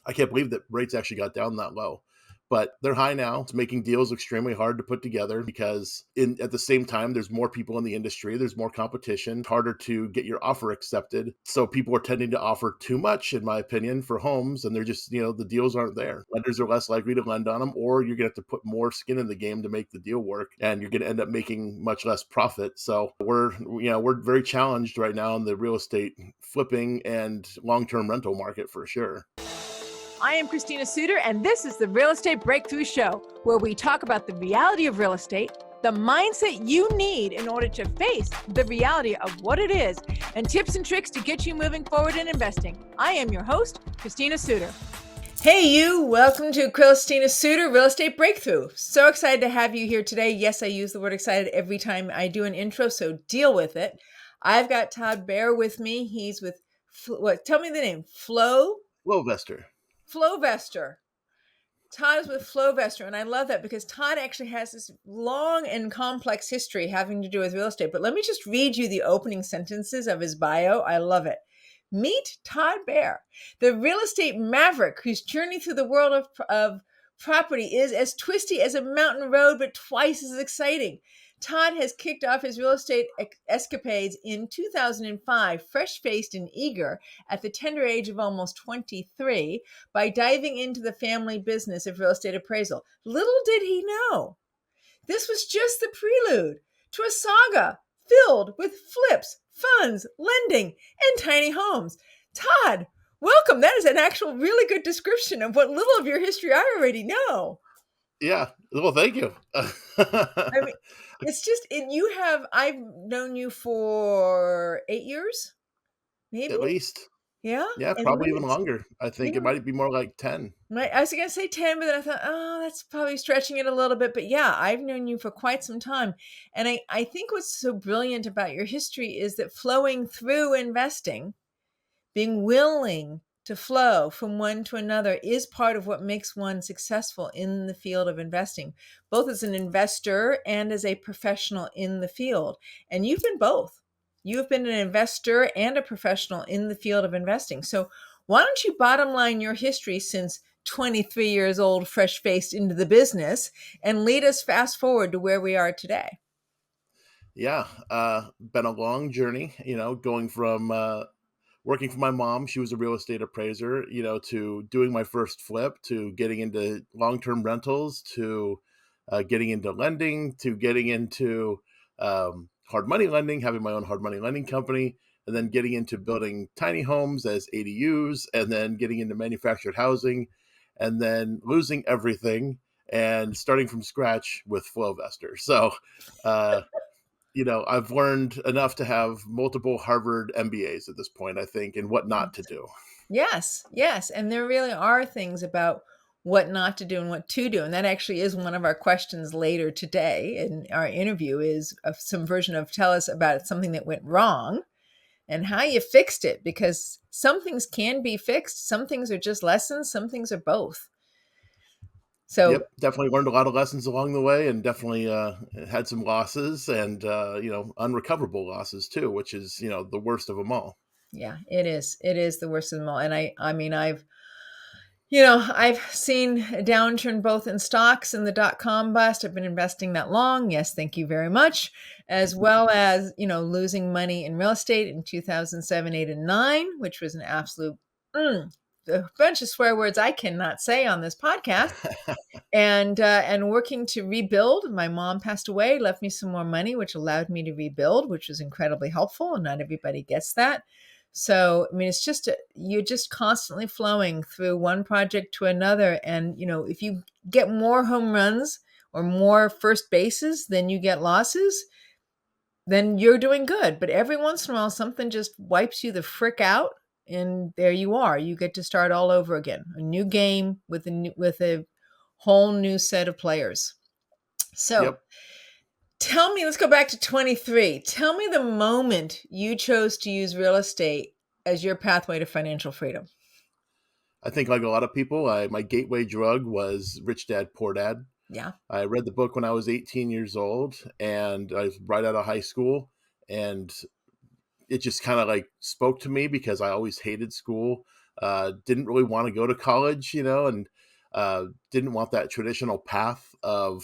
I can't believe that rates actually got down that low. But they're high now. It's making deals extremely hard to put together because at the same time, there's more people in the industry. There's more competition. It's harder to get your offer accepted. So people are tending to offer too much, in my opinion, for homes. And they're just, the deals aren't there. Lenders are less likely to lend on them, or you're going to have to put more skin in the game to make the deal work. And you're going to end up making much less profit. So we're very challenged right now in the real estate flipping and long-term rental market for sure. I am Christina Suter, and this is the Real Estate Breakthrough Show, where we talk about the reality of real estate, the mindset you need in order to face the reality of what it is, and tips and tricks to get you moving forward in investing. I am your host, Christina Suter. Hey you, welcome to Christina Suter Real Estate Breakthrough. So excited to have you here today. Yes, I use the word excited every time I do an intro, so deal with it. I've got Todd Bayer with me. He's with, tell me the name, FlowVestor. FlowVestor. Todd is with FlowVestor, and I love that because Todd actually has this long and complex history having to do with real estate. But let me just read you the opening sentences of his bio. I love it. Meet Todd Bayer, the real estate maverick whose journey through the world of property is as twisty as a mountain road, but twice as exciting. Todd has kicked off his real estate escapades in 2005, fresh-faced and eager at the tender age of almost 23, by diving into the family business of real estate appraisal. Little did he know, this was just the prelude to a saga filled with flips, funds, lending, and tiny homes. Todd, welcome. That is an actual really good description of what little of your history I already know. Yeah. Well, thank you. I mean, it's just, I've known you for 8 years, maybe? At least. Yeah? Yeah, probably even longer. I think it might be more like 10. I was going to say 10, but then I thought, that's probably stretching it a little bit. But yeah, I've known you for quite some time. And I think what's so brilliant about your history is that flowing through investing, being willing to flow from one to another, is part of what makes one successful in the field of investing, both as an investor and as a professional in the field. And you've been both. You've been an investor and a professional in the field of investing. So why don't you bottom line your history since 23 years old, fresh-faced into the business, and lead us fast forward to where we are today? Yeah. Been a long journey, going from working for my mom. She was a real estate appraiser, to doing my first flip, to getting into long-term rentals, to getting into lending, to getting into hard money lending, having my own hard money lending company, and then getting into building tiny homes as ADUs, and then getting into manufactured housing, and then losing everything and starting from scratch with FlowVestor. So, I've learned enough to have multiple Harvard MBAs at this point, I think, and what not to do. Yes. And there really are things about what not to do and what to do. And that actually is one of our questions later today in our interview, is some version of tell us about something that went wrong and how you fixed it, because some things can be fixed. Some things are just lessons. Some things are both. So Yep, definitely learned a lot of lessons along the way, and definitely had some losses and, unrecoverable losses too, which is, the worst of them all. yeah, it is. It is the worst of them all. And I mean, I've seen a downturn both in stocks and the dot-com bust. I've been investing that long. Yes, thank you very much. As well as, losing money in real estate in 2007, 8, and 9, which was an absolute a bunch of swear words I cannot say on this podcast. And working to rebuild. My mom passed away, left me some more money, which allowed me to rebuild, which was incredibly helpful. And not everybody gets that. So, I mean, it's just, you're just constantly flowing through one project to another. And, if you get more home runs or more first bases than you get losses, then you're doing good. But every once in a while, something just wipes you the frick out. And there you are. You get to start all over again. A new game with a whole new set of players. So Yep. Tell me, let's go back to 23. Tell me the moment you chose to use real estate as your pathway to financial freedom. I think like a lot of people, my gateway drug was Rich Dad, Poor Dad. Yeah. I read the book when I was 18 years old, and I was right out of high school, and it just kind of like spoke to me because I always hated school. didn't really want to go to college, and didn't want that traditional path of,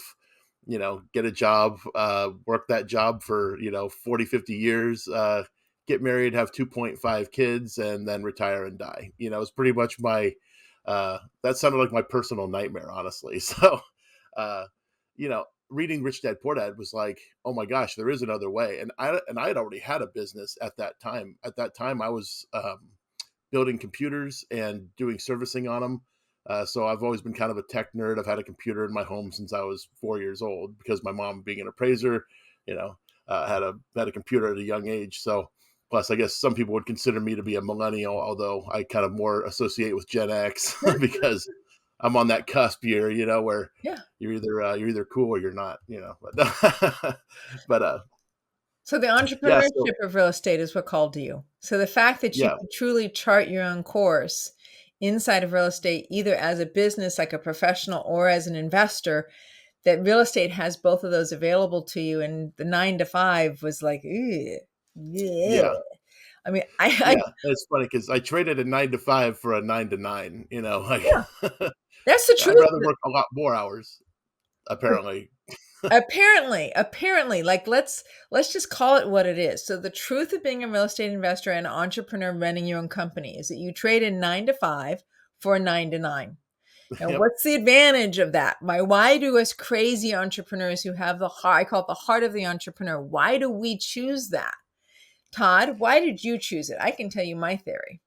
get a job, work that job for, 40, 50 years, get married, have 2.5 kids, and then retire and die. It's pretty much that sounded like my personal nightmare, honestly. So, uh, reading Rich Dad Poor Dad was like, oh my gosh, there is another way. And I had already had a business at that time. At that time, I was building computers and doing servicing on them. So I've always been kind of a tech nerd. I've had a computer in my home since I was 4 years old because my mom, being an appraiser, you know, had a computer at a young age. So plus, I guess some people would consider me to be a millennial, although I kind of more associate with Gen X because I'm on that cusp year, where Yeah. you're either cool or you're not, But but So the yeah, so entrepreneurship of real estate is what called to you. So the fact that you yeah, could truly chart your own course inside of real estate, either as a business, like a professional, or as an investor, that real estate has both of those available to you. And the 9 to 5 was like, "Ugh, yeah. yeah. I mean, I Yeah, it's funny because I traded a 9 to 5 for a 9 to 9, like, yeah, that's the I'd rather truth. work a lot more hours, apparently. Apparently, like let's just call it what it is. So the truth of being a real estate investor and entrepreneur running your own company is that you trade in 9 to 5 for a 9 to 9. Now, Yep. what's the advantage of that? Why do us crazy entrepreneurs who have the heart, I call it the heart of the entrepreneur, why do we choose that? Todd, why did you choose it? I can tell you my theory.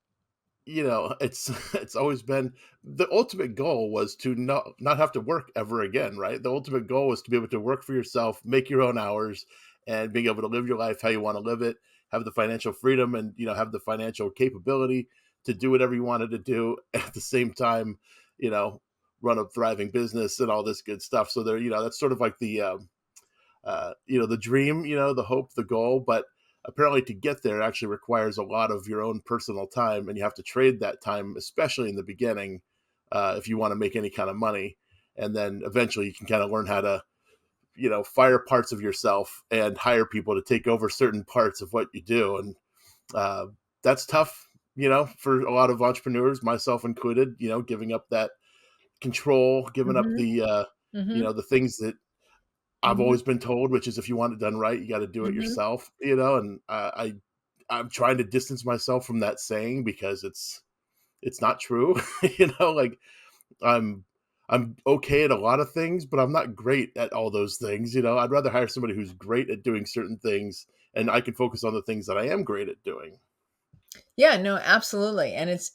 It's it's always been the ultimate goal was to not have to work ever again, right? The ultimate goal was to be able to work for yourself, make your own hours, and being able to live your life how you wanna live it, have the financial freedom and, have the financial capability to do whatever you wanted to do, at the same time, you know, run a thriving business and all this good stuff. So that's sort of like the dream, the hope, the goal. But apparently, to get there, it actually requires a lot of your own personal time, and you have to trade that time, especially in the beginning, if you want to make any kind of money. And then eventually, you can kind of learn how to, fire parts of yourself and hire people to take over certain parts of what you do. And uh, that's tough, for a lot of entrepreneurs, myself included. Giving up that control, giving up Mhm, mhm, the things that I've mhm, always been told, which is if you want it done right, you got to do it mhm. yourself, and I'm trying to distance myself from that saying because it's not true, like I'm I'm okay at a lot of things, but I'm not great at all those things, I'd rather hire somebody who's great at doing certain things and I can focus on the things that I am great at doing. Yeah, no, absolutely. And it's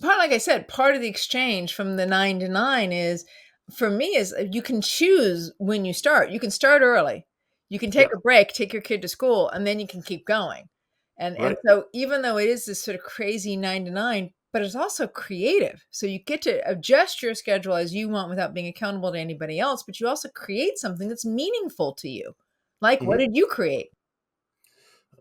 part, like I said, part of the exchange from the 9 to 9 is, for me, is you can choose when you start. You can start early. You can take Yeah, a break, take your kid to school, and then you can keep going. And right. so even though it is this sort of crazy 9 to 9, but it's also creative. So you get to adjust your schedule as you want without being accountable to anybody else, but you also create something that's meaningful to you. Like, what Mhm. did you create?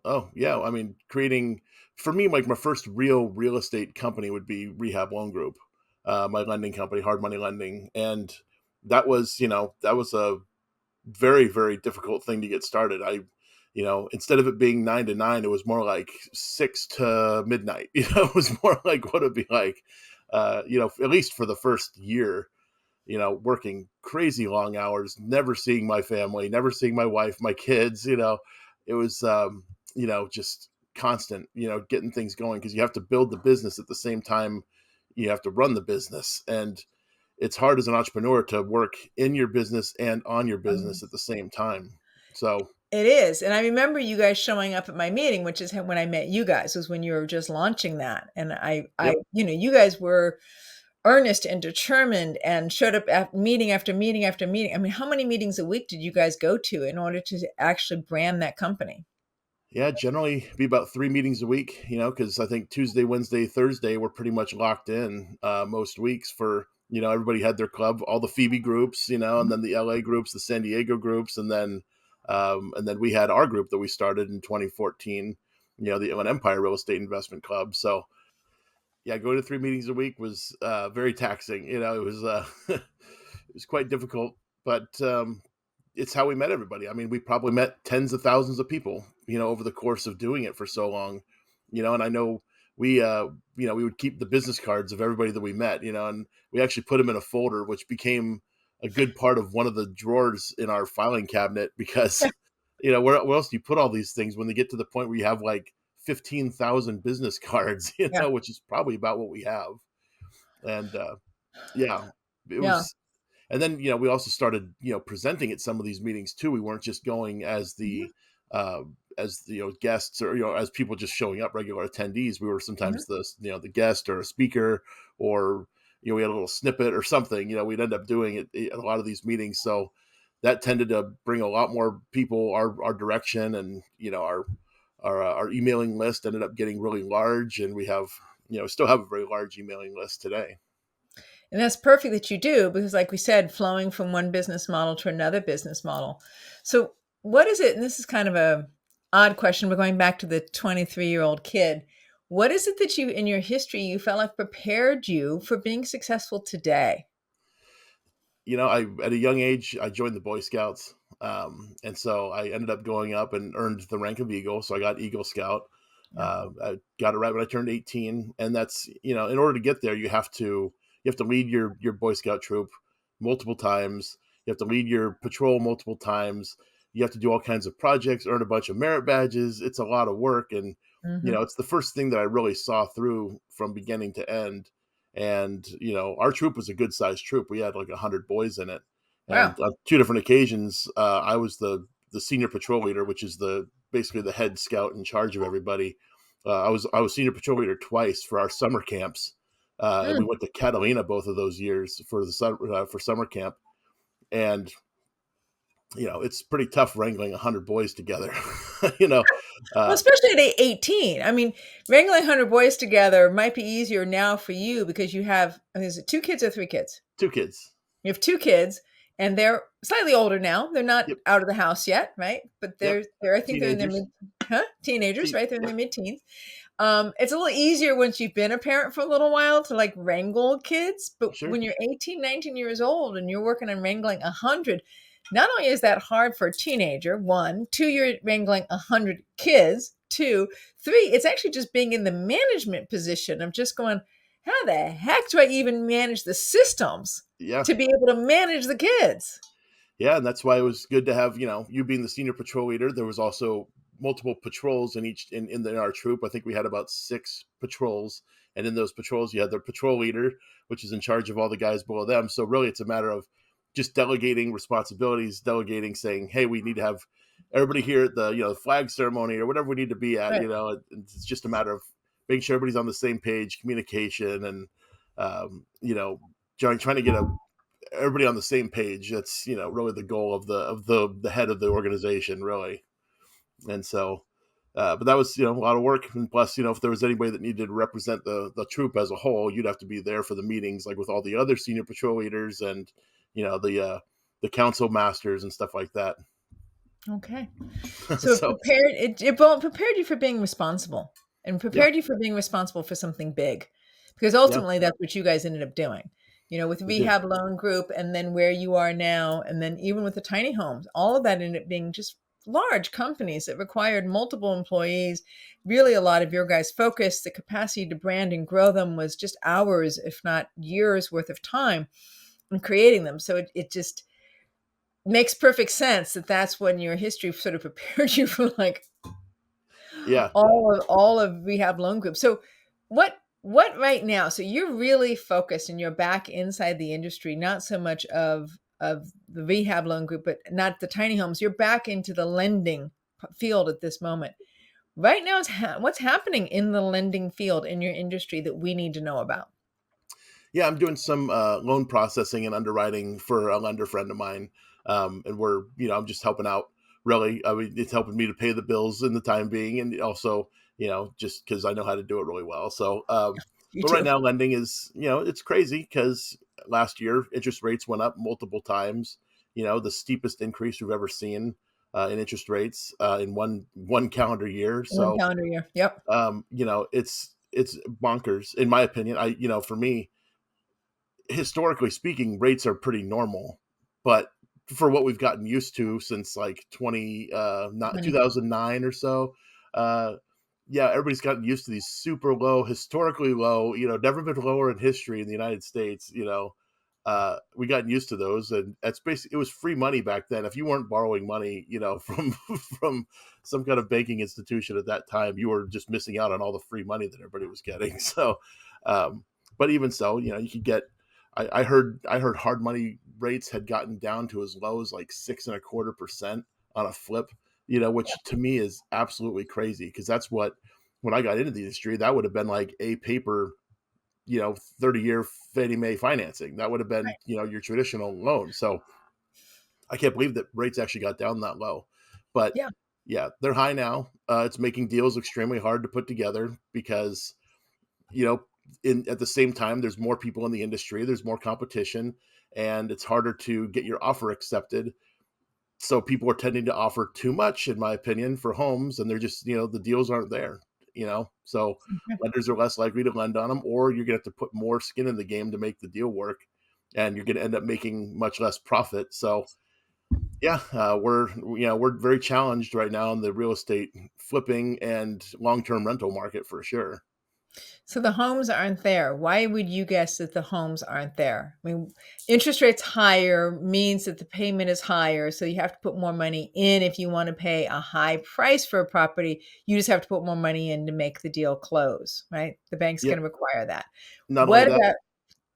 Oh, yeah, I mean, creating for me, like, my first real estate company would be Rehab Loan Group, my lending company, hard money lending, and that was a very, very difficult thing to get started. Instead of it being 9 to 9, it was more like 6 to midnight, it was more like what it'd be like, at least for the first year, working crazy long hours, never seeing my family, never seeing my wife, my kids, it was, just constant, getting things going because you have to build the business at the same time you have to run the business. And it's hard as an entrepreneur to work in your business and on your business at the same time. So, It is, and I remember you guys showing up at my meeting, which is when I met you guys, was when you were just launching that, and yep. you guys were earnest and determined and showed up at meeting after meeting after meeting. I mean, how many meetings a week did you guys go to in order to actually brand that company? Yeah, generally be about 3 meetings a week, because I think Tuesday, Wednesday, Thursday, we're pretty much locked in, most weeks for, everybody had their club, all the Phoebe groups, and Mhm. then the LA groups, the San Diego groups, and then we had our group that we started in 2014, the Inland Empire Real Estate Investment Club. So, yeah, going to 3 meetings a week was, very taxing, it was, it was quite difficult, but, it's how we met everybody. I mean, we probably met tens of thousands of people, over the course of doing it for so long, and I know we we would keep the business cards of everybody that we met, and we actually put them in a folder, which became a good part of one of the drawers in our filing cabinet because where else do you put all these things when they get to the point where you have like 15,000 business cards, Yeah. which is probably about what we have. And yeah, it Yeah. was. And then, we also started, presenting at some of these meetings too. We weren't just going Mhm. uh, as the, guests, or, as people just showing up, regular attendees. We were Mhm. sometimes the guest or a speaker, or, we had a little snippet or something, we'd end up doing it at a lot of these meetings. So that tended to bring a lot more people our direction. And, our emailing list ended up getting really large, and we have, still have a very large emailing list today. And that's perfect that you do because, like we said, flowing from one business model to another business model. So, what is it? And this is kind of a odd question. We're going back to the 23-year-old kid. What is it that you, in your history, you felt like prepared you for being successful today? I at a young age I joined the Boy Scouts, and so I ended up going up and earned the rank of Eagle. So I got Eagle Scout. Yeah. I got it right when I turned 18, and that's in order to get there, you have to lead your Boy Scout troop multiple times. You have to lead your patrol multiple times. You have to do all kinds of projects, earn a bunch of merit badges. It's a lot of work, and Hmm. it's the first thing that I really saw through from beginning to end. And our troop was a good sized troop. We had like 100 boys in it, and Wow. on two different occasions, I was the senior patrol leader, which is the basically the head scout in charge of everybody. I was senior patrol leader twice for our summer camps, and we Mm. went to Catalina both of those years for summer camp. And it's pretty tough wrangling 100 boys together. you know, Well, uh, especially at 18. I mean, wrangling 100 boys together might be easier now for you because you have, is it two kids or three kids? two kids. You have 2 kids, and they're slightly older now. They're not Yep, out of the house yet, right? But yep. they're I think they're in their Teenagers. mid huh? Teenagers, right? They're in their Yep, mid-teens. It's a little easier once you've been a parent for a little while to, like, wrangle kids, but sure. when you're 18, 19 years old and you're working on wrangling 100, not only is that hard for a teenager, 1, 2, you're wrangling 100 kids, 2, 3, it's actually just being in the management position of just going, "How the heck do I even manage the systems Yeah. to be able to manage the kids?" Yeah, and that's why it was good to have, you being the senior patrol leader. There was also multiple patrols in our troop. I think we had about 6 patrols, and in those patrols, you had the patrol leader, which is in charge of all the guys below them. So really, it's a matter of just delegating responsibilities, delegating, saying, "Hey, we need to have everybody here at the the flag ceremony or whatever we need to be at." Right. It's just a matter of making sure everybody's on the same page, communication, and trying to get everybody on the same page. That's really the goal of the head of the organization, really. And so, but that was a lot of work. And plus, if there was anybody that needed to represent the troop as a whole, you'd have to be there for the meetings, like with all the other senior patrol leaders and the council masters and stuff like that. Okay. So So it well, prepared you for being responsible and yeah, prepared you for being responsible for something big, because yeah, ultimately that's what you guys ended up doing. With we did. Rehab Loan Group and then where you are now, and then even with the tiny homes, all of that ended up being just large companies that required multiple employees. Really, a lot of your guys' focus, the capacity to brand and grow them was just hours, if not years worth of time in creating them. So it just makes perfect sense that that's when your history sort of prepared you for like Yeah, all of Rehab Loan Group. So what right now? So you're really focused and you're back inside the industry, not so much of the Rehab Loan Group, but not the tiny homes. You're back into the lending field at this moment. Right now, what's happening in the lending field in your industry that we need to know about? yeah. I'm doing some loan processing and underwriting for a lender friend of mine, and I'm just helping out. Really, I mean, it's helping me to pay the bills in the time being, and also, just because I know how to do it really well. So, You but right too. now, lending is, it's crazy because last year interest rates went up multiple times. The steepest increase we've ever seen in interest rates in one calendar year. One So, calendar year. Yep. it's bonkers in my opinion. For me, historically speaking, rates are pretty normal, but for what we've gotten used to since like 2009 or so, uh, yeah, everybody's gotten used to these super low, historically low, never been lower in history in the United States. We gotten used to those, and that's basically, it was free money back then. If you weren't borrowing money, from from some kind of banking institution at that time, you were just missing out on all the free money that everybody was getting. So, um, but even so, you could get. I heard hard money rates had gotten down to as low as like 6.25% on a flip, which to me is absolutely crazy, because that's what, when I got into the industry, that would have been like a paper, 30-year Fannie Mae financing. That would have been, your traditional loan. So I can't believe that rates actually got down that low. But Yeah. yeah, they're high now. It's making deals extremely hard to put together because, you know, in at the same time, there's more people in the industry, there's more competition, and it's harder to get your offer accepted. So people are tending to offer too much, in my opinion, for homes, and they're just, the deals aren't there. So lenders are less likely to lend on them, or you're gonna have to put more skin in the game to make the deal work, and you're gonna end up making much less profit. So yeah, we're very challenged right now in the real estate flipping and long term rental market for sure. So the homes aren't there. Why would you guess that the homes aren't there? I mean, interest rates higher means that the payment is higher. So you have to put more money in if you want to pay a high price for a property. You just have to put more money in to make the deal close, right? The bank's going Yep. to require that. Not only What that, about,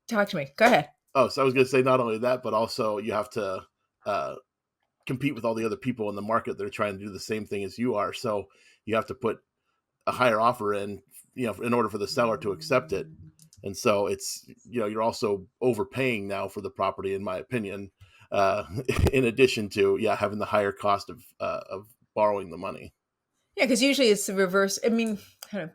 talk to me. Go ahead. oh, so I was going to say, not only that, but also you have to uh, compete with all the other people in the market that are trying to do the same thing as you are. So you have to put a higher offer in, in order for the seller to accept it. And so it's, you're also overpaying now for the property, in my opinion, uh, in addition to, yeah, having the higher cost of borrowing the money. Yeah, because usually it's the reverse. I mean, kind of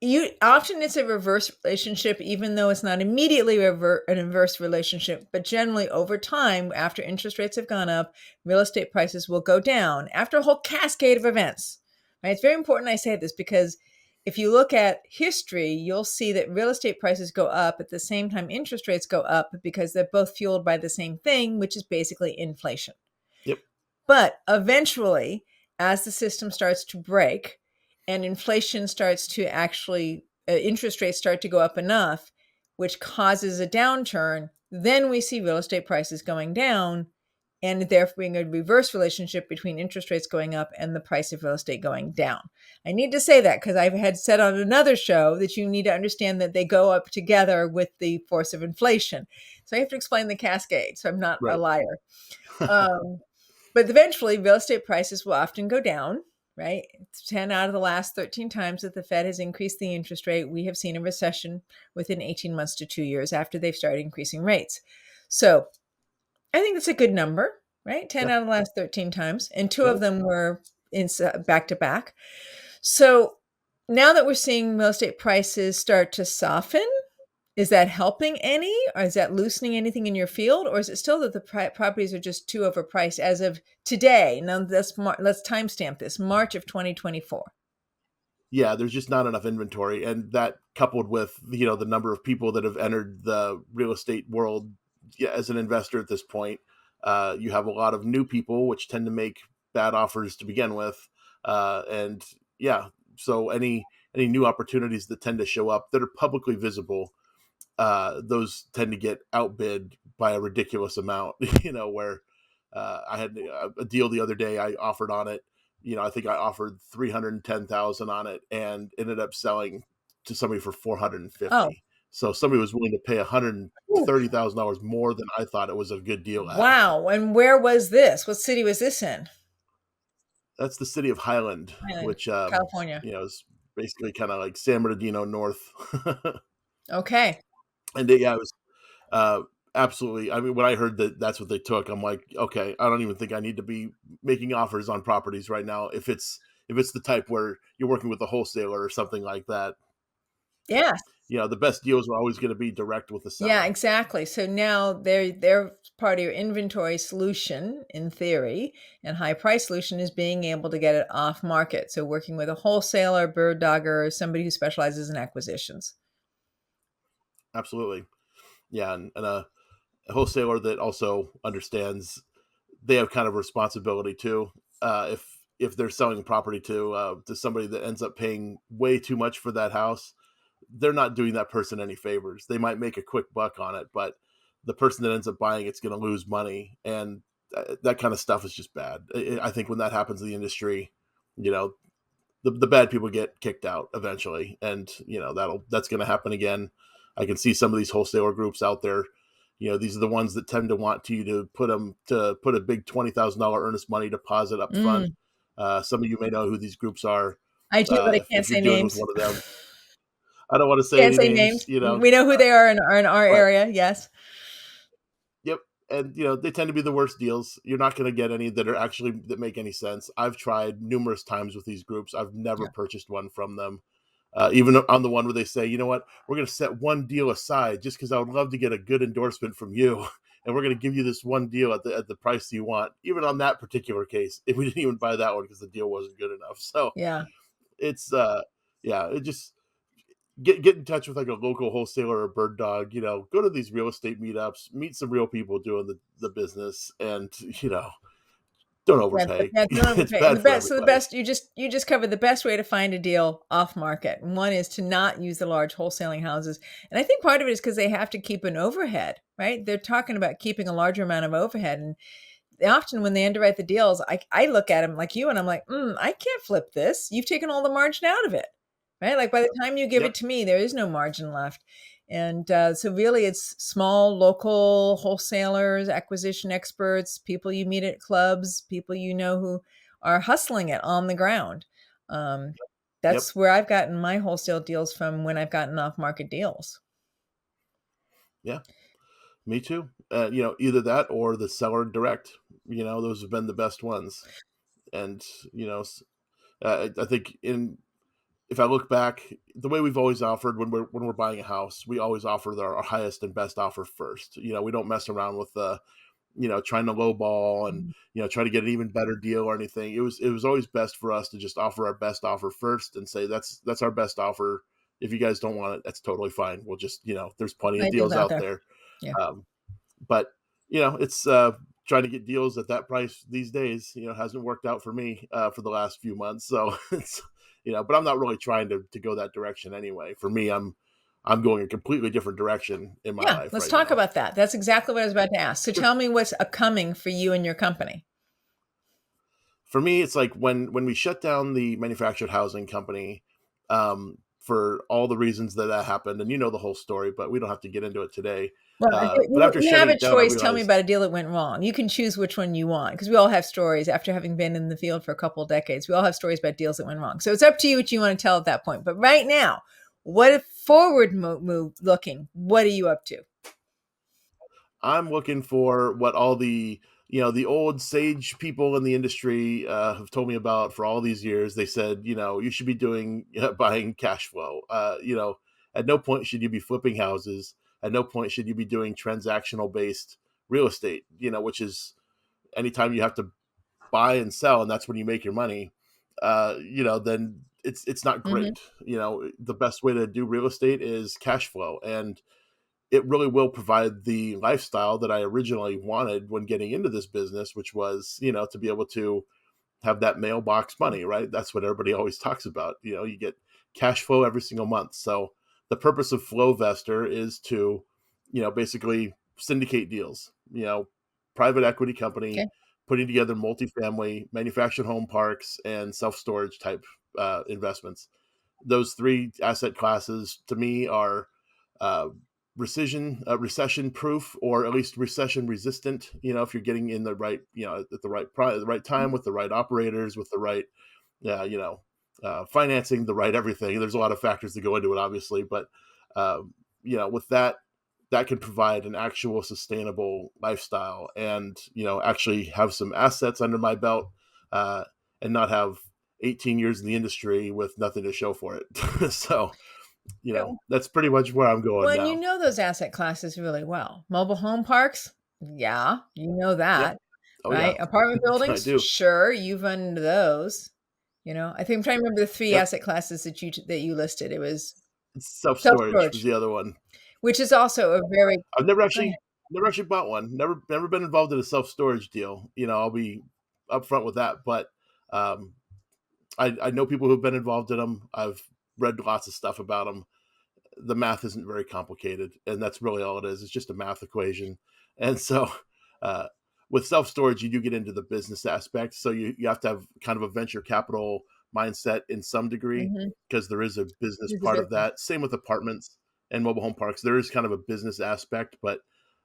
you often it's a reverse relationship, even though it's not immediately an inverse relationship. But generally, over time, after interest rates have gone up, real estate prices will go down after a whole cascade of events. Right? It's very important I say this because if you look at history, you'll see that real estate prices go up at the same time interest rates go up because they're both fueled by the same thing, which is basically inflation. Yep. But eventually, as the system starts to break and inflation starts to actually, interest rates start to go up enough, which causes a downturn, then we see real estate prices going down and therefore being a reverse relationship between interest rates going up and the price of real estate going down. I need to say that because I've had said on another show that you need to understand that they go up together with the force of inflation. So I have to explain the cascade. So I'm not a Right. liar. Um, but eventually, real estate prices will often go down, right? It's 10 out of the last 13 times that the Fed has increased the interest rate, we have seen a recession within 18 months to 2 years after they've started increasing rates. So I think that's a good number, right? 10 Yeah. out of the last 13 times, and two of Yep. them were in back to back. So now that we're seeing real estate prices start to soften, is that helping any, or is that loosening anything in your field, or is it still that the properties are just too overpriced as of today? Now let's timestamp this March of 2024. Yeah, there's just not enough inventory, and that coupled with, the number of people that have entered the real estate world, yeah, as an investor at this point, you have a lot of new people which tend to make bad offers to begin with, and yeah, so any new opportunities that tend to show up that are publicly visible, those tend to get outbid by a ridiculous amount. Where I had a deal the other day, I offered on it. I think I offered 310,000 on it, and ended up selling to somebody for Oh, 450. So somebody was willing to pay $130,000 more than I thought it was a good deal at. wow. And where was this? What city was this in? That's the city of Highland, Highland, which California. is basically kind of like San Bernardino North. Okay. And yeah, it was Uh, absolutely. I mean, when I heard that that's what they took, I'm like, okay, I don't even think I need to be making offers on properties right now. If it's the type where you're working with a wholesaler or something like that, Yes. the best deals are always going to be direct with the Yeah, seller. exactly. So now they're part of your inventory solution in theory, and high price solution is being able to get it off market. So working with a wholesaler, bird dogger, somebody who specializes in acquisitions. Absolutely. Yeah, and a wholesaler that also understands they have kind of responsibility too. If if they're selling property to somebody that ends up paying way too much for that house, they're not doing that person any favors. They might make a quick buck on it, but the person that ends up buying it's going to lose money, and that kind of stuff is just bad. I think when that happens in the industry, you know, the bad people get kicked out eventually, and that's going to happen again. I can see some of these wholesaler groups out there. These are the ones that tend to want you to put a big $20,000 earnest money deposit up front. Mm, Some of you may know who these groups are. I do, but I can't If you're say dealing with names. one of them, I don't want to say Can't any say names, names. We know who they are in our but area, yes. yep. And they tend to be the worst deals. You're not going to get any that make any sense. I've tried numerous times with these groups. I've never Yeah, purchased one from them. Even on the one where they say, you know what, we're going to set one deal aside just because I would love to get a good endorsement from you, and we're going to give you this one deal at the price you want. Even on that particular case, if we didn't even buy that one because the deal wasn't good enough. So yeah. it's yeah, it just get in touch with like a local wholesaler or bird dog. Go to these real estate meetups, meet some real people doing the business, and don't overpay. Don't It's overpay. And bad for the everybody. best you just covered the best way to find a deal off market. And one is to not use the large wholesaling houses. And I think part of it is because they have to keep an overhead, right? They're talking about keeping a larger amount of overhead. And often when they underwrite the deals, I look at them like you and I'm like, I can't flip this. You've taken all the margin out of it, right? Like by the time you give it Yep, to me, there is no margin left. And so really it's small local wholesalers, acquisition experts, people you meet at clubs, people you know who are hustling it on the ground. Um, yep, that's where I've gotten my wholesale deals from when I've gotten off market deals. yeah. Me too. Either that or the seller direct. Those have been the best ones. And I think in if I look back, the way we've always offered when we're buying a house, we always offer our highest and best offer first. We don't mess around with trying to lowball and Mhm. try to get an even better deal or anything. It was always best for us to just offer our best offer first and say that's our best offer. If you guys don't want it, that's totally fine. We'll just there's plenty of Ideals deals out out there. there. Yeah. Um, but it's trying to get deals at that price these days. Hasn't worked out for me for the last few months. So it's but I'm not really trying to go that direction anyway. For me, I'm going a completely different direction in my Yeah, life let's right talk now. about that. That's exactly what I was about to ask. So Sure. tell me what's upcoming for you and your company. For me, it's like when we shut down the manufactured housing company, for all the reasons that happened, and the whole story, but we don't have to get into it today. Well, But after you have shutting a it down, I choice. Tell me realized about a deal that went wrong. You can choose which one you want because we all have stories after having been in the field for a couple of decades. We all have stories about deals that went wrong. So it's up to you what you want to tell at that point. But right now, what if forward move looking? What are you up to? I'm looking for what all the old sage people in the industry have told me about for all these years. They said, you should be doing buying cash flow. At no point should you be flipping houses. At no point should you be doing transactional based real estate. Which is anytime you have to buy and sell, and that's when you make your money. Then it's not Hmm. great. The best way to do real estate is cash flow, and it really will provide the lifestyle that I originally wanted when getting into this business, which was, to be able to have that mailbox money, right? That's what everybody always talks about. You get cash flow every single month. So the purpose of FlowVestor is to, basically syndicate deals, private equity company Okay. putting together multifamily, manufactured home parks, and self storage type investments. Those three asset classes to me are uh, recession proof, or at least recession resistant. If you're getting in the right, at the right time with the right operators, with the right, financing, the right everything. There's a lot of factors that go into it, obviously, but with that can provide an actual sustainable lifestyle, and actually have some assets under my belt, uh, and not have 18 years in the industry with nothing to show for it. So that's pretty much where I'm going Well, and you now. know those asset classes really well. Mobile home parks, yeah, you know Yep. that, Oh yeah, right? Apartment I buildings, do. sure, you've run into those. I think I'm trying to remember the three Yep. asset classes that you listed. It was Self storage was self-storage, the other one. which is also a very I've never go ahead. actually never actually bought one. Never been involved in a self storage deal. I'll be upfront with that. But Um, I know people who've been involved in them. I've read lots of stuff about them. The math isn't very complicated, and that's really all it is. It's just a math equation. And so, uh, with self storage, you do get into the business aspect. So you have to have kind of a venture capital mindset in some degree, Mhm. because there is a business It's a part of business. that. Same with apartments and mobile home parks. There is kind of a business aspect, but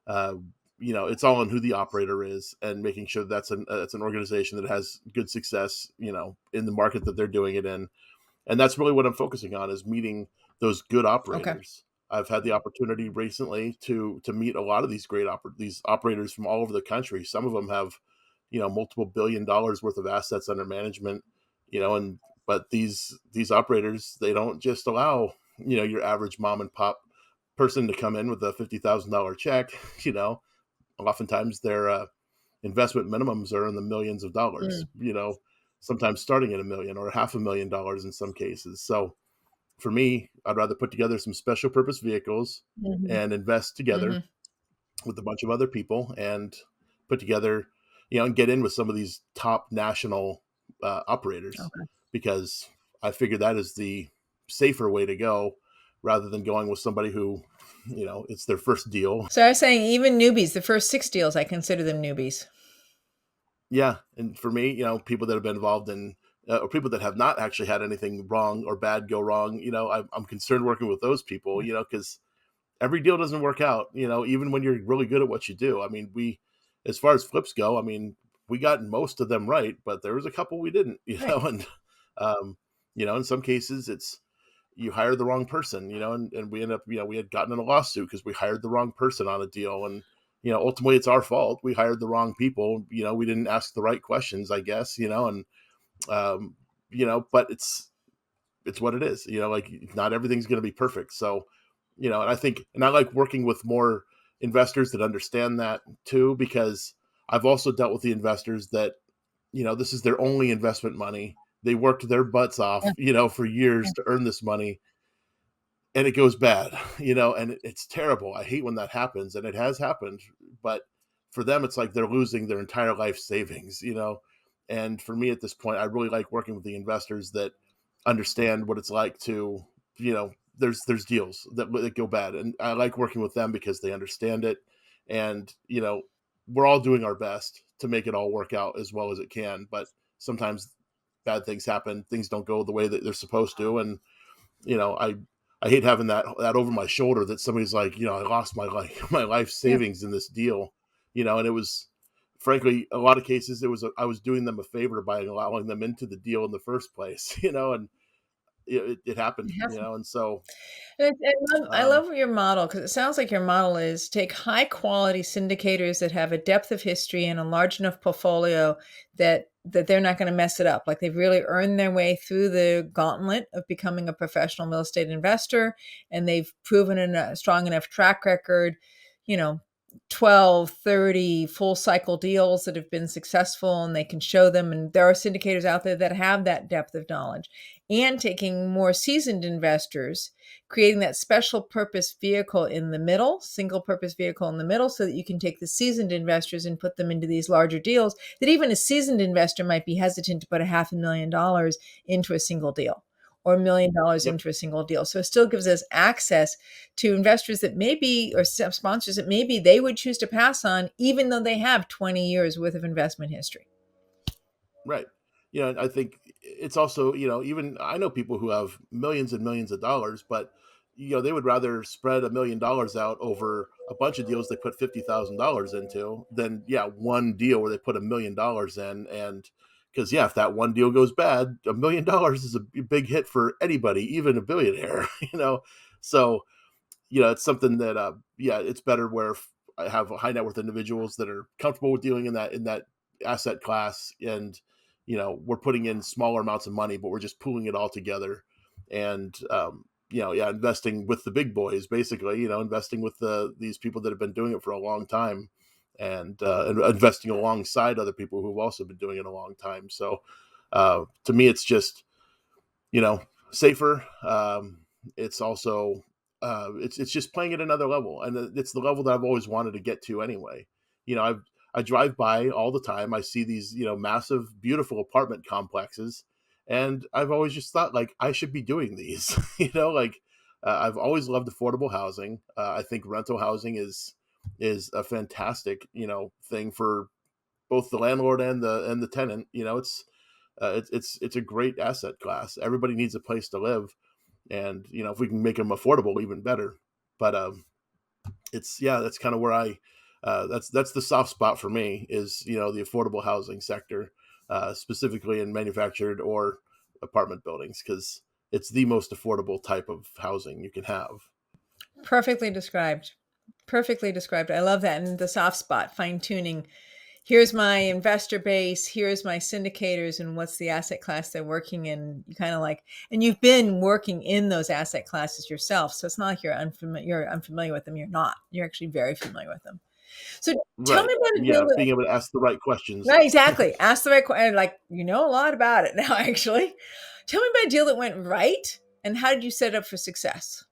uh, it's all in who the operator is and making sure that's an organization that has good success, in the market that they're doing it in. And that's really what I'm focusing on, is meeting those good Okay. operators. I've had the opportunity recently to meet a lot of these these operators from all over the country. Some of them have, multiple $1 billion worth of assets under management, and but these operators, they don't just allow, your average mom and pop person to come in with a $50,000 check. you know Oftentimes their investment minimums are in the millions of Mm. dollars, sometimes starting at a million or $500,000 in some cases. So for me, I'd rather put together some special purpose vehicles Mhm. and invest together Mhm. with a bunch of other people, and put together, and get in with some of these top national operators, Okay. because I figure that is the safer way to go, rather than going with somebody who, it's their first deal. So I was saying even newbies, the first 6 deals, I consider them newbies. Yeah, and for me, people that have been involved in, or people that have not actually had anything wrong or bad go wrong, I'm concerned working with those people, Yeah. because every deal doesn't work out, even when you're really good at what you do. I mean, as far as flips go, I mean, we got most of them right, but there was a couple we didn't, Right. and, um, in some cases it's, you hired the wrong person, and we end up, we had gotten in a lawsuit because we hired the wrong person on a deal. And, ultimately it's our fault. We hired the wrong people. We didn't ask the right questions, I guess, and, um, but it's what it is, like, not everything's going to be perfect. So, and I like working with more investors that understand that too, because I've also dealt with the investors that, this is their only investment money. They worked their butts Yeah. off, for Yeah. years to earn this money, and it goes bad, and it's terrible. I hate when that happens, and it has happened. But for them, it's like they're losing their entire life savings, And for me at this point, I really like working with the investors that understand what it's like to, there's deals that go bad, and I like working with them because they understand it, and we're all doing our best to make it all work out as well as it can. But sometimes bad things happen, things don't go the way that they're supposed to, and you know, I I hate having that over my shoulder, that somebody's like, I lost my life my life Yeah. savings in this deal, and it was, frankly, a lot of cases, I was doing them a favor by allowing them into the deal in the first place, and it happened, and so And I um, love your model because it sounds like your model is take high quality syndicators that have a depth of history and a large enough portfolio that they're not going to mess it up. Like they've really earned their way through the gauntlet of becoming a professional real estate investor, and they've proven a strong enough track record, you know, 12, 30 full cycle deals that have been successful and they can show them. And there are syndicators out there that have that depth of knowledge, and taking more seasoned investors, creating that special purpose vehicle in the middle, single purpose vehicle in the middle, so that you can take the seasoned investors and put them into these larger deals that even a seasoned investor might be hesitant to put a $500,000 into a single deal or $1 million yep, into a single deal. So it still gives us access to investors that maybe, or sponsors that maybe they would choose to pass on, even though they have 20 years worth of investment history. right. And I think it's also, even I know people who have millions and millions of dollars, but they would rather spread $1 million out over a bunch of deals they put $50,000 into than, yeah, one deal where they put $1 million in. And because, yeah, if that one deal goes bad, $1 million is a big hit for anybody, even a billionaire, So it's something that, yeah, it's better where I have high net worth individuals that are comfortable with dealing in that asset class, and we're putting in smaller amounts of money, but we're just pooling it all together, and yeah, investing with the big boys, basically, investing with these people that have been doing it for a long time, and investing alongside other people who've also been doing it a long time. So to me, it's just, you know, safer. It's also, it's just playing at another level, and it's the level that I've always wanted to get to anyway. I've I drive by all the time. I see these, massive, beautiful apartment complexes, and I've always just thought like I should be doing these. Like I've always loved affordable housing. I think rental housing is a fantastic, thing for both the landlord and the tenant. It's a great asset class. Everybody needs a place to live, and if we can make them affordable, even better. But it's yeah, that's kind of where that's the soft spot for me is the affordable housing sector, specifically in manufactured or apartment buildings, because it's the most affordable type of housing you can have. Perfectly described. Perfectly described. I love that. And the soft spot, fine tuning. Here's my investor base. Here's my syndicators, and what's the asset class they're working in. You kind of like, and you've been working in those asset classes yourself. So it's not like you're unfamiliar with them. You're not. You're actually very familiar with them. So tell Right. me about a deal Yeah, that, being able to ask the right questions. right, exactly. Ask the right question. Like, you know a lot about it now, actually. Tell me about a deal that went right, and how did you set it up for success?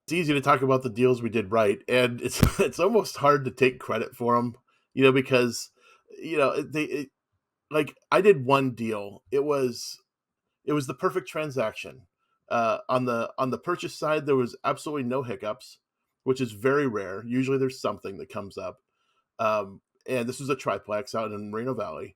It's easy to talk about the deals we did right, and it's it's almost hard to take credit for them, because like I did one deal. It was the perfect transaction. On the purchase side, there was absolutely no hiccups, which is very rare. Usually, there's something that comes up. And this was a triplex out in Moreno Valley.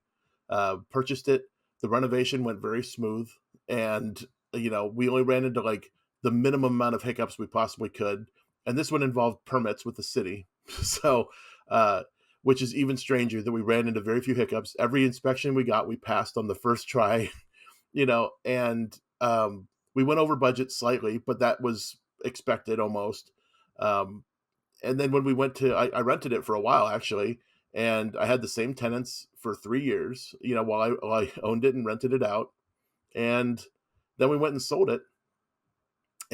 Purchased it. The renovation went very smooth, and we only ran into like the minimum amount of hiccups we possibly could. And this one involved permits with the city, so uh, which is even stranger that we ran into very few hiccups. Every inspection we got, we passed on the first try. And we went over budget slightly, but that was expected almost. Um, and then when we went to, I rented it for a while actually, and I had the same tenants for 3 years, while I owned it and rented it out. And then we went and sold it.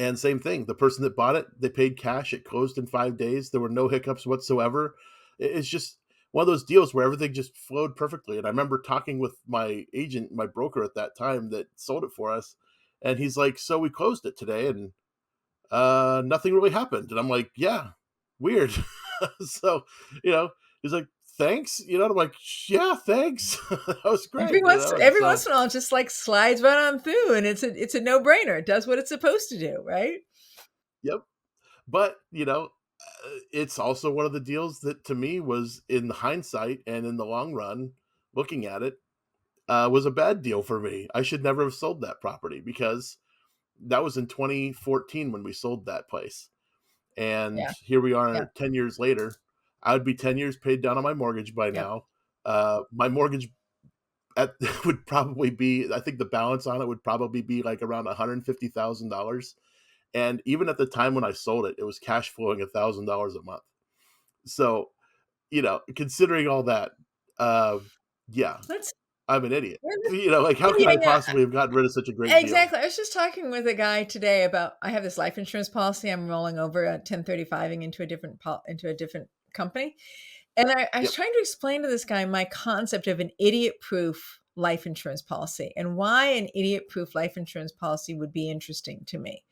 And same thing, the person that bought it, they paid cash. It closed in 5 days. There were no hiccups whatsoever. It's just one of those deals where everything just flowed perfectly. And I remember talking with my agent, my broker at that time that sold it for us. And he's like, so we closed it today and nothing really happened. And I'm like, yeah, weird. So, you know, he's like, thanks. And I'm like, yeah, thanks. That was Every great. once And every so, once in a while, it just like slides right on through, and it's a no brainer. It does what it's supposed to do, right? yep. But, it's also one of the deals that to me was in hindsight and in the long run, looking at it, was a bad deal for me. I should never have sold that property because that was in 2014 when we sold that place. And Yeah, here we yeah, are 10 years later. I would be 10 years paid down on my mortgage by yeah. now. My mortgage at, would probably be, I think the balance on it would probably be like around $150,000. And even at the time when I sold it, it was cash flowing $1,000 a month. So, considering all that, uh, yeah, Let's I'm an idiot. let's Like how could yeah, I yeah. possibly have gotten rid of such a great deal? Exactly. I was just talking with a guy today about I have this life insurance policy I'm rolling over at 1035ing into a different company. And I was Yep. trying to explain to this guy my concept of an idiot-proof life insurance policy and why an idiot-proof life insurance policy would be interesting to me.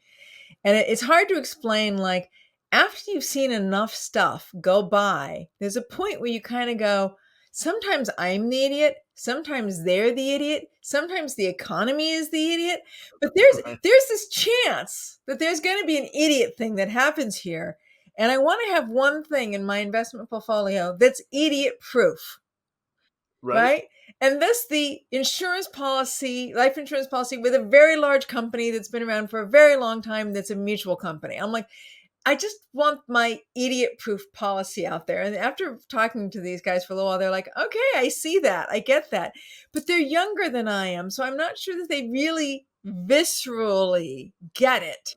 And it's hard to explain, like, after you've seen enough stuff go by, there's a point where you kind of go, sometimes I'm the idiot, sometimes they're the idiot, sometimes the economy is the idiot, but there's Right. there's this chance that there's going to be an idiot thing that happens here. And I want to have one thing in my investment portfolio that's idiot proof, Right. right? And that's the insurance policy, life insurance policy with a very large company that's been around for a very long time, that's a mutual company. I'm like, I just want my idiot proof policy out there. And after talking to these guys for a little while, they're like, okay, I see that. I get that. But they're younger than I am. So I'm not sure that they really viscerally get it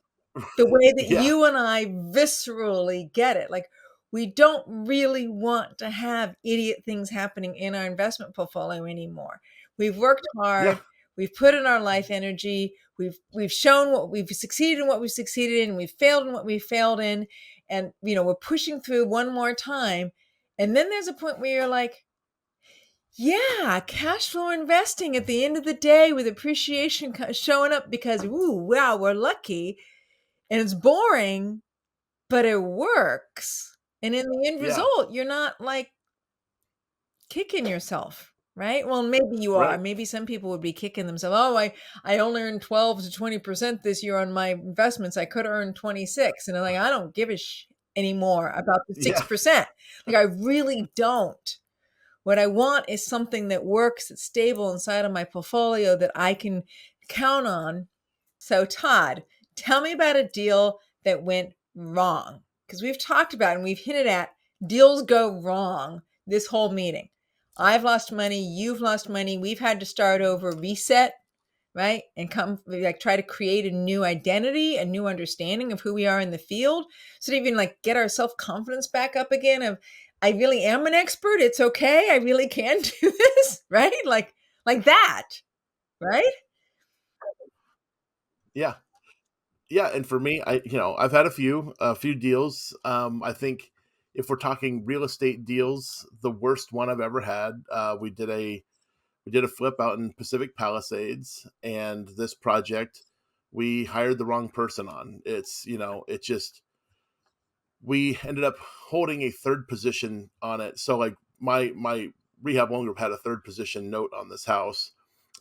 the way that Yeah. you and I viscerally get it. Like, we don't really want to have idiot things happening in our investment portfolio anymore. We've worked Yeah. hard, we've put in our life energy, we've shown what we've succeeded in, what we've succeeded in, we've failed in what we failed in, and we're pushing through one more time. And then there's a point where you're like, yeah, cash flow investing at the end of the day with appreciation showing up because, ooh, wow, we're lucky and it's boring, but it works. And in the end Yeah, result, you're not, like, kicking yourself, right? Well, maybe you are. right. Maybe some people would be kicking themselves. "Oh, I only earned 12 to 20% this year on my investments. I could earn 26." And they're like, "I don't give a anymore about the Yeah, 6%." Like, I really don't. What I want is something that works, that's stable inside of my portfolio that I can count on. So, Todd, tell me about a deal that went wrong. Because we've talked about and we've hinted at deals go wrong this whole meeting. I've lost money, you've lost money, we've had to start over, reset, right? And come like try to create a new identity, a new understanding of who we are in the field. So to even like get our self-confidence back up again of I really am an expert. It's okay. I really can do this, right? Like that, right? yeah, yeah. And for me, I've had a few deals. I think if we're talking real estate deals, the worst one I've ever had, we did a flip out in Pacific Palisades, and this project we hired the wrong person on. It just we ended up holding a third position on it. So like my rehab loan group had a third position note on this house,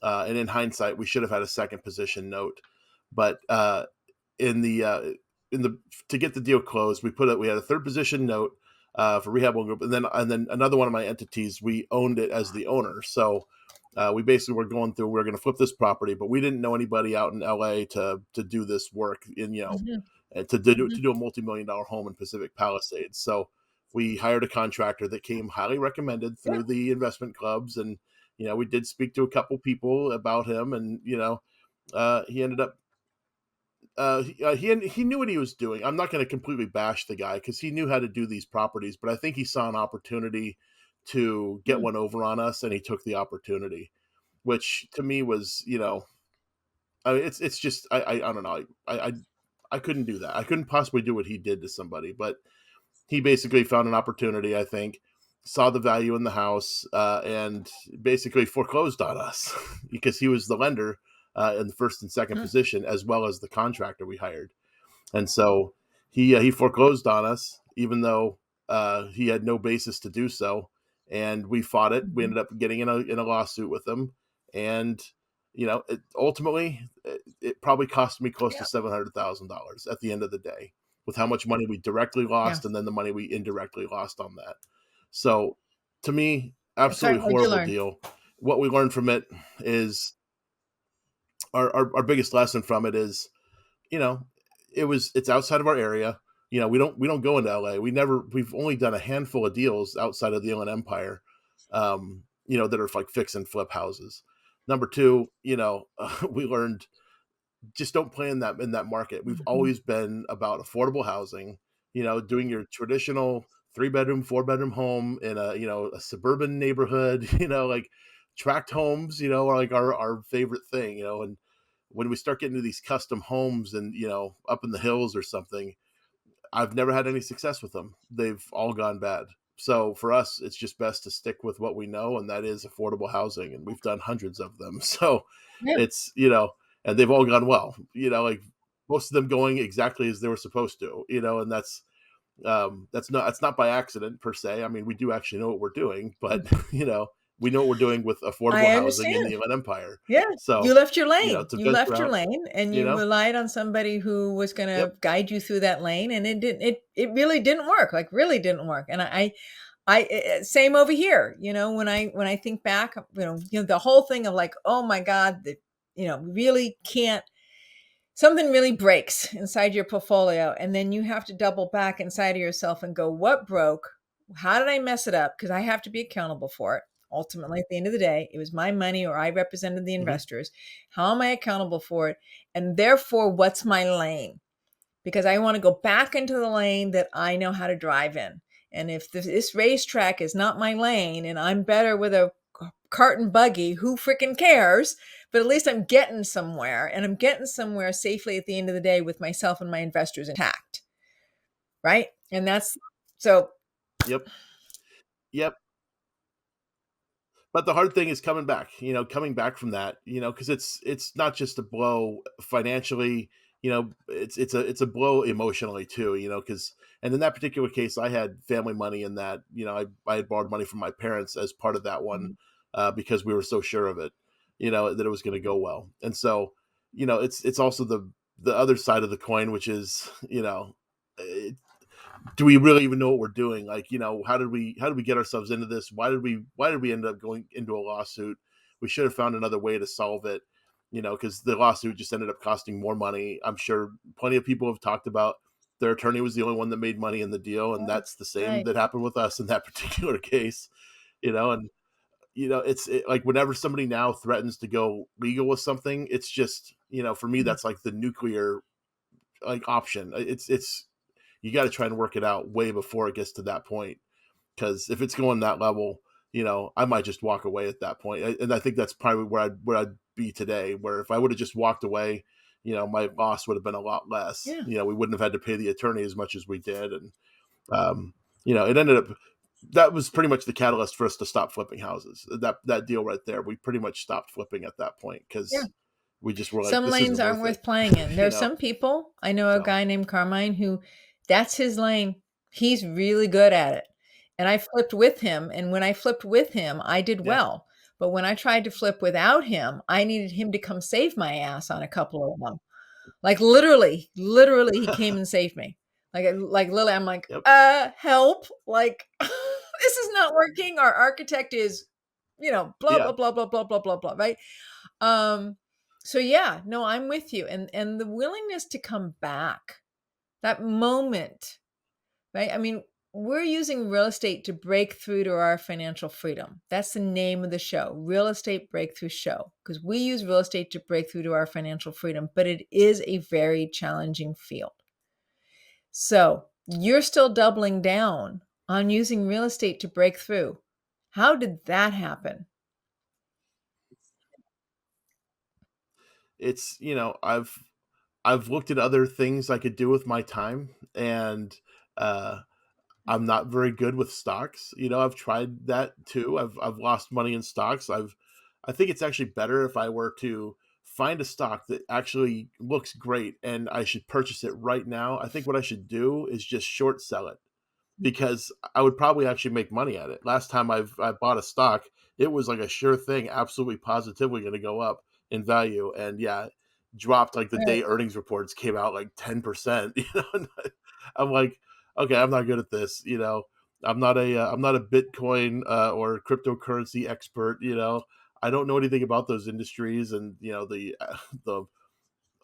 and in hindsight, we should have had a second position note. But in the in the to get the deal closed, we had a third position note for Rehab Loan Group, and then another one of my entities we owned it as the owner. So we basically were going through. We are going to flip this property, but we didn't know anybody out in LA to do this work in Mhm, and to do mhm. a multi-million-dollar home in Pacific Palisades. So we hired a contractor that came highly recommended Yeah, through the investment clubs, and we did speak to a couple people about him, and he ended up he knew what he was doing. I'm not going to completely bash the guy because he knew how to do these properties, but I think he saw an opportunity to get mm, one over on us, and he took the opportunity, which to me was, I mean, it's just I don't know. I couldn't do that. I couldn't possibly do what he did to somebody, but he basically found an opportunity, I think, saw the value in the house, and basically foreclosed on us because he was the lender in the first and second mm, position, as well as the contractor we hired. And so he foreclosed on us, even though he had no basis to do so. And we fought it. We mhm. ended up getting in a lawsuit with him, and ultimately it probably cost me close to Yeah, $700,000 at the end of the day, with how much money we directly yeah. lost, and then the money we indirectly lost on that. So, to me, Sorry, absolutely what'd you horrible learn? deal. What we learned from it is our biggest lesson from it is, you know, it's outside of our area. We don't go into LA. We've only done a handful of deals outside of the Inland Empire, that are like fix and flip houses. Number two, we learned just don't play in that market. We've Mhm. always been about affordable housing, doing your traditional 3 bedroom, 4 bedroom home in a suburban neighborhood, like tract homes, are like our favorite thing, and when we start getting to these custom homes and up in the hills or something, I've never had any success with them. They've all gone bad. So for us, it's just best to stick with what we know, and that is affordable housing. And we've done hundreds of them. So Yeah, it's, and they've all gone well, like most of them going exactly as they were supposed to, and that's not by accident per se. I mean, we do actually know what we're doing, but, mm. we know what we're doing with affordable I housing in the understand. Inland Empire. Yeah, you So, left your lane. to You venture left your out, lane and you you know, relied on somebody who was yep, gonna guide you through that lane, and it really didn't work, like, really didn't work, and same over here, when I think back, the whole thing of like, "Oh my god, really can't." Something really breaks inside your portfolio, and then you have to double back inside of yourself and go, "What broke? How did I mess it up?" Because I have to be accountable for it. Ultimately, at the end of the day, it was my money or I represented the hmm investors. How am I accountable for it? And therefore, what's my lane? Because I want to go back into the lane that I know how to drive in. And if this racetrack is not my lane and I'm better with a cart and buggy, who freaking cares? But at least I'm getting somewhere and I'm getting somewhere safely at the end of the day with myself and my investors intact. Right. And that's so, yep, yep. But the hard thing is coming back from that, because it's not just a blow financially. it's a blow emotionally too, because and in that particular case, I had family money in that, I had borrowed money from my parents as part of that one, Mhm. because we were so sure of it, that it was going to go well. And so, it's also the other side of the coin, which is, it, do we really even know what we're doing? Like, how did we get ourselves into this? Why did we end up going into a lawsuit? We should have found another way to solve it, because the lawsuit just ended up costing more money. I'm sure plenty of people have talked about their attorney was the only one that made money in the deal, and Yeah, that's the same right. that happened with us in that particular case. And like whenever somebody now threatens to go legal with something, it's just, for me, Mhm. that's like the nuclear like option. It's you got to try and work it out way before it gets to that point, because if it's going that level, I might just walk away at that point. And I think that's probably where I'd be today. Where if I would have just walked away, my loss would have been a lot less. Yeah, We wouldn't have had to pay the attorney as much as we did, and it ended up, that was pretty much the catalyst for us to stop flipping houses. That deal right there, we pretty much stopped flipping at that point yeah. because we just were like, Some this lanes isn't aren't worth it. worth playing in. There are you know. some people, I know a So guy named Carmine who that's his lane. He's really good at it. And I flipped with him, and when I flipped with him, I did yeah, well. But when I tried to flip without him, I needed him to come save my ass on a couple of them. Like literally he came and saved me. Like Lily, I'm like, yep, help. Like this is not working. Our architect is, blah, yeah. blah, blah, blah, blah, blah, blah, blah, right? Um, so yeah, no, I'm with you. And the willingness to come back, that moment, right? I mean, we're using real estate to break through to our financial freedom. That's the name of the show, Real Estate Breakthrough Show, because we use real estate to break through to our financial freedom, but it is a very challenging field. So you're still doubling down on using real estate to break through. How did that happen? It's, I've looked at other things I could do with my time, and uh I'm not very good with stocks. I've tried that too. I've lost money in stocks. I think it's actually better if I were to find a stock that actually looks great and I should purchase it right now. I think what I should do is just short sell it, because I would probably actually make money at it. Last time I bought a stock, it was like a sure thing, absolutely positively going to go up in value, and yeah, dropped like the Right. day earnings reports came out like 10%. And I'm like, okay, I'm not good at this. I'm not a Bitcoin or cryptocurrency expert. I don't know anything about those industries, and the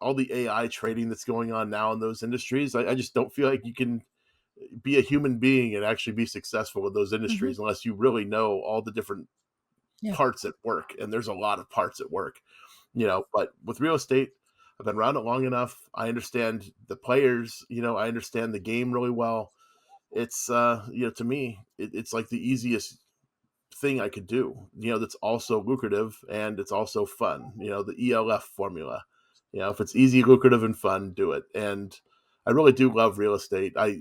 all the AI trading that's going on now in those industries. I just don't feel like you can be a human being and actually be successful in those Mhm. industries unless you really know all the different Yeah. parts at work, and there's a lot of parts at work. But with real estate, I've been around it long enough. I understand the players. I understand the game really well. It's to me, it's like the easiest thing I could do, that's also lucrative and it's also fun, the ELF formula. If it's easy, lucrative, and fun, do it. And I really do love real estate. I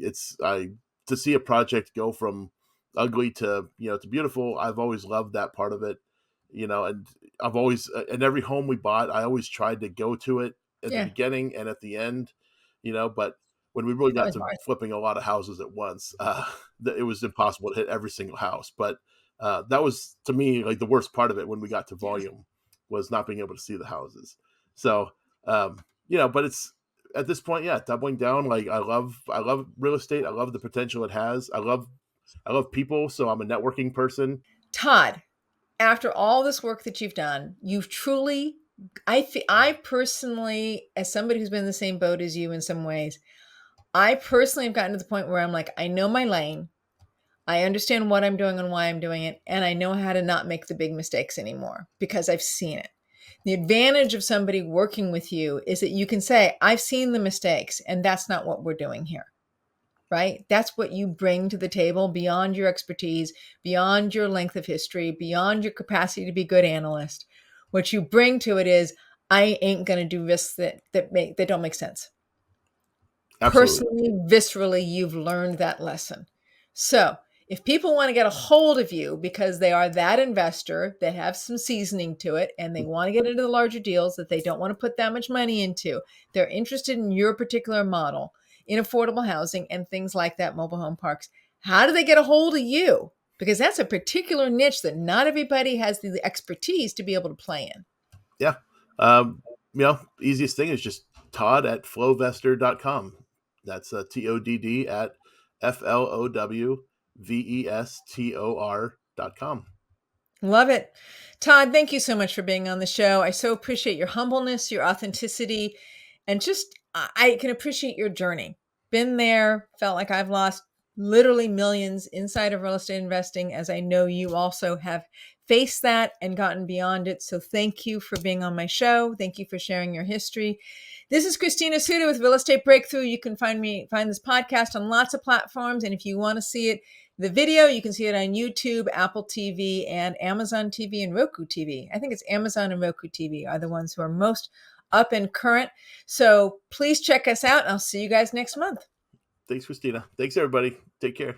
to see a project go from ugly to beautiful. I've always loved that part of it, and I've always, in every home we bought, I always tried to go to it at the Yeah. beginning and at the end, but when we really That got was to hard. flipping a lot of houses at once, it was impossible to hit every single house. But that was, to me, like the worst part of it when we got to Yeah. volume, was not being able to see the houses. So, but it's at this point, yeah, doubling down. Like I love real estate. I love the potential it has. I love people. So I'm a networking person. Todd, after all this work that you've done, you've truly, I personally, as somebody who's been in the same boat as you in some ways, I personally have gotten to the point where I'm like, I know my lane. I understand what I'm doing and why I'm doing it. And I know how to not make the big mistakes anymore because I've seen it. The advantage of somebody working with you is that you can say, I've seen the mistakes, and that's not what we're doing here. Right? That's what you bring to the table beyond your expertise, beyond your length of history, beyond your capacity to be a good analyst. What you bring to it is, I ain't going to do risks that don't make sense. Absolutely. Personally, viscerally, you've learned that lesson. So If people want to get a hold of you because they are that investor that have some seasoning to it and they want to get into the larger deals that they don't want to put that much money into, they're interested in your particular model in affordable housing and things like that, mobile home parks. How do they get a hold of you? Because that's a particular niche that not everybody has the expertise to be able to play in. Yeah. Easiest thing is just Todd at FlowVestor.com. That's TODD at FLOWVESTOR.com. Love it. Todd, thank you so much for being on the show. I so appreciate your humbleness, your authenticity, and just I can appreciate your journey. Been there, felt like I've lost literally millions inside of real estate investing, as I know you also have faced that and gotten beyond it. So thank you for being on my show. Thank you for sharing your history. This is Christina Suda with Real Estate Breakthrough. You can find this podcast on lots of platforms. And if you want to see it, the video, you can see it on YouTube, Apple TV, and Amazon TV and Roku TV. I think it's Amazon and Roku TV are the ones who are most up and current. So please check us out. I'll see you guys next month. Thanks, Christina. Thanks, everybody. Take care.